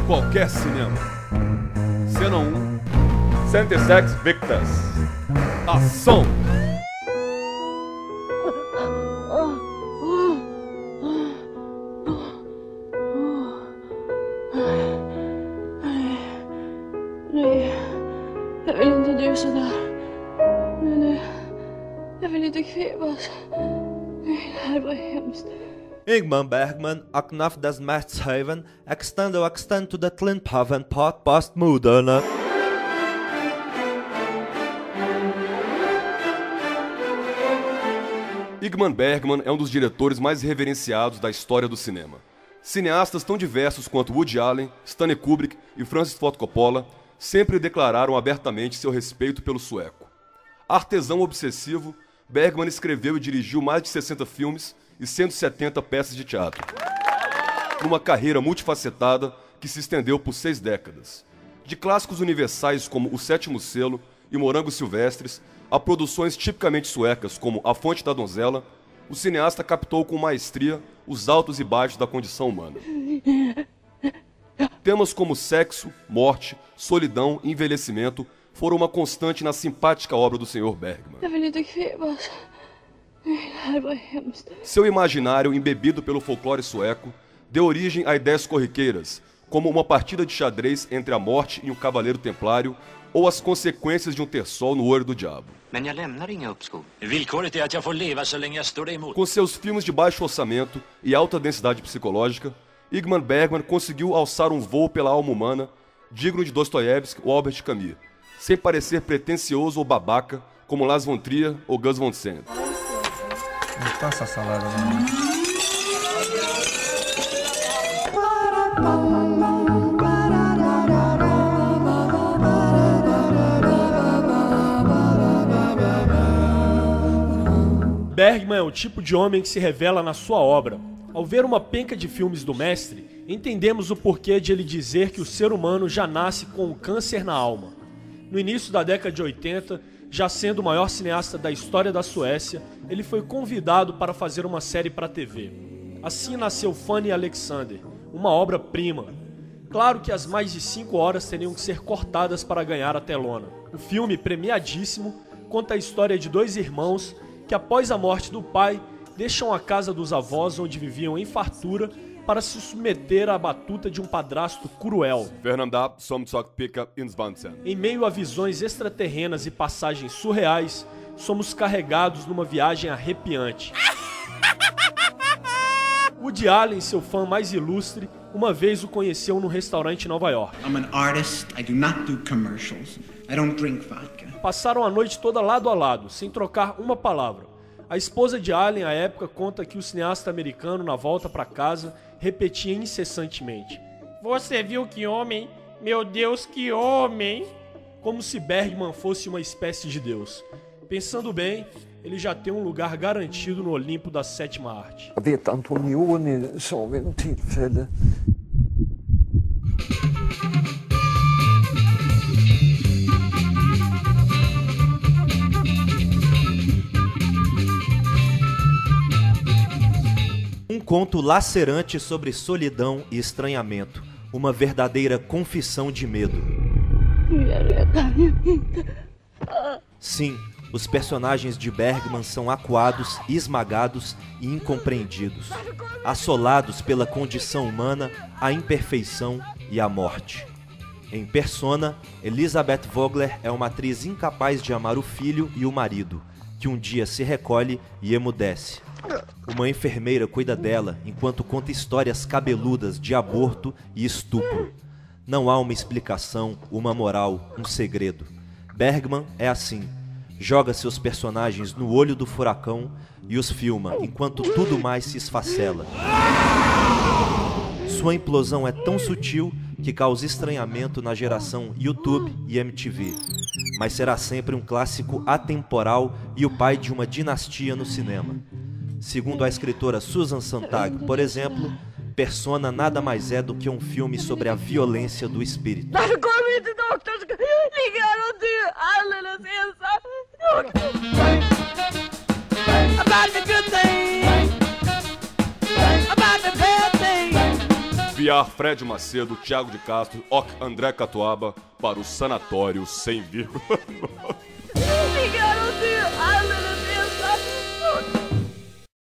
qualquer cinema. Cena 1. Centesex Victus. Ação! Jag vill inte dö sådär. Nej. Jag vill inte kvävas. Nej, det här var hemskt. Ingmar Bergman och Knaf das Märzhaven extend to the Klinthaven part past moderna. Ingmar Bergman é um dos diretores mais reverenciados da história do cinema. Cineastas tão diversos quanto Woody Allen, Stanley Kubrick e Francis Ford Coppola sempre declararam abertamente seu respeito pelo sueco. Artesão obsessivo, Bergman escreveu e dirigiu mais de 60 filmes e 170 peças de teatro. Numa carreira multifacetada que se estendeu por 6 décadas. De clássicos universais como O Sétimo Selo e Morangos Silvestres, a produções tipicamente suecas como A Fonte da Donzela, o cineasta captou com maestria os altos e baixos da condição humana. Temas como sexo, morte, solidão e envelhecimento foram uma constante na simpática obra do Sr. Bergman. Seu imaginário, embebido pelo folclore sueco, deu origem a ideias corriqueiras, como uma partida de xadrez entre a morte e um cavaleiro templário, ou as consequências de um ter sol no olho do diabo. Com seus filmes de baixo orçamento e alta densidade psicológica, Ingmar Bergman conseguiu alçar um voo pela alma humana, digno de Dostoiévski ou Albert Camus, sem parecer pretensioso ou babaca, como Lars von Trier ou Gus Van Sant. Não tá essa salada, não. Bergman é o tipo de homem que se revela na sua obra. Ao ver uma penca de filmes do mestre, entendemos o porquê de ele dizer que o ser humano já nasce com um câncer na alma. No início da década de 80, já sendo o maior cineasta da história da Suécia, ele foi convidado para fazer uma série para a TV. Assim nasceu Fanny e Alexander, uma obra-prima. Claro que as mais de 5 horas teriam que ser cortadas para ganhar a telona. O filme, premiadíssimo, conta a história de 2 irmãos que, após a morte do pai, deixam a casa dos avós onde viviam em fartura para se submeter à batuta de um padrasto cruel. Em meio a visões extraterrenas e passagens surreais, somos carregados numa viagem arrepiante. Woody Allen, seu fã mais ilustre, uma vez o conheceu num restaurante em Nova York. I'm an artist, I do not do commercials. I don't drink vodka. Passaram a noite toda lado a lado, sem trocar uma palavra. A esposa de Allen, à época, conta que o cineasta americano, na volta para casa, repetia incessantemente: "Você viu que homem? Meu Deus, que homem!" Como se Bergman fosse uma espécie de Deus. Pensando bem, ele já tem um lugar garantido no Olimpo da 7ª arte. Jag vet Antonioni sa vid något tillfälle. Um conto lacerante sobre solidão e estranhamento, uma verdadeira confissão de medo. Sim, os personagens de Bergman são acuados, esmagados e incompreendidos, assolados pela condição humana, a imperfeição e a morte. Em Persona, Elisabeth Vogler é uma atriz incapaz de amar o filho e o marido, que um dia se recolhe e emudece. Uma enfermeira cuida dela enquanto conta histórias cabeludas de aborto e estupro. Não há uma explicação, uma moral, um segredo. Bergman é assim. Joga seus personagens no olho do furacão e os filma enquanto tudo mais se esfacela. Sua implosão é tão sutil que causa estranhamento na geração YouTube e MTV. Mas será sempre um clássico atemporal e o pai de uma dinastia no cinema. Segundo a escritora Susan Sontag, por exemplo, Persona nada mais é do que um filme sobre a violência do espírito. enviar Fred Macedo, Thiago de Castro, André Catuaba para o sanatório sem vírgula. Me garoto!